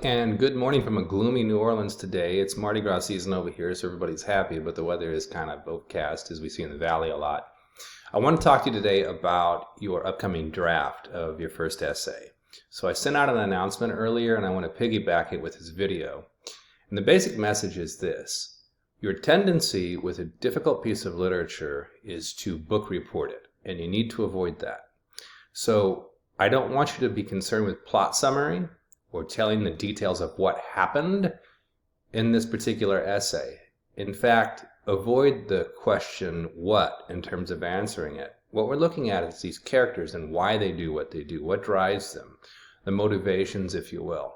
and good morning from a gloomy New Orleans today. It's Mardi Gras season over here, so everybody's happy, but the weather is kind of overcast, as we see in the valley a lot. I want to talk to you today about your upcoming draft of your first essay. So I sent out an announcement earlier, and I want to piggyback it with this video. And the basic message is this: your tendency with a difficult piece of literature is to book report it, and you need to avoid that. So I don't want you to be concerned with plot summary or telling the details of what happened in this particular essay. In fact, avoid the question what in terms of answering it. What we're looking at is these characters and why they do what they do, what drives them, the motivations, if you will.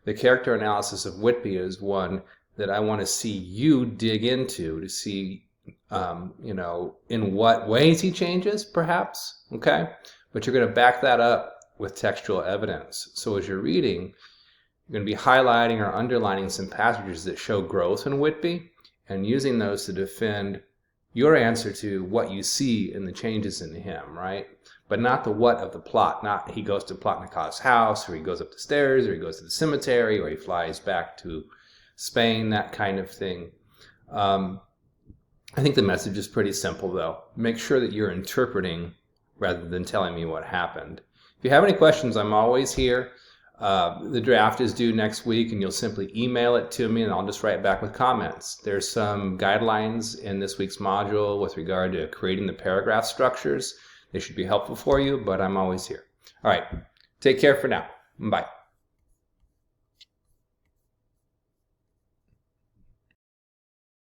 The character analysis of Whitby is one that I want to see you dig into to see, in what ways he changes, perhaps, okay? But you're going to back that up with textual evidence. So as you're reading, you're going to be highlighting or underlining some passages that show growth in Whitby and using those to defend your answer to what you see in the changes in him, right? But not the what of the plot. Not he goes to Plotnikov's house, or he goes up the stairs, or he goes to the cemetery, or he flies back to Spain, that kind of thing. I think the message is pretty simple, though. Make sure that you're interpreting rather than telling me what happened. If you have any questions, I'm always here. The draft is due next week, and you'll simply email it to me, and I'll just write back with comments. There's some guidelines in this week's module with regard to creating the paragraph structures. They should be helpful for you, but I'm always here. All right, take care for now. Bye.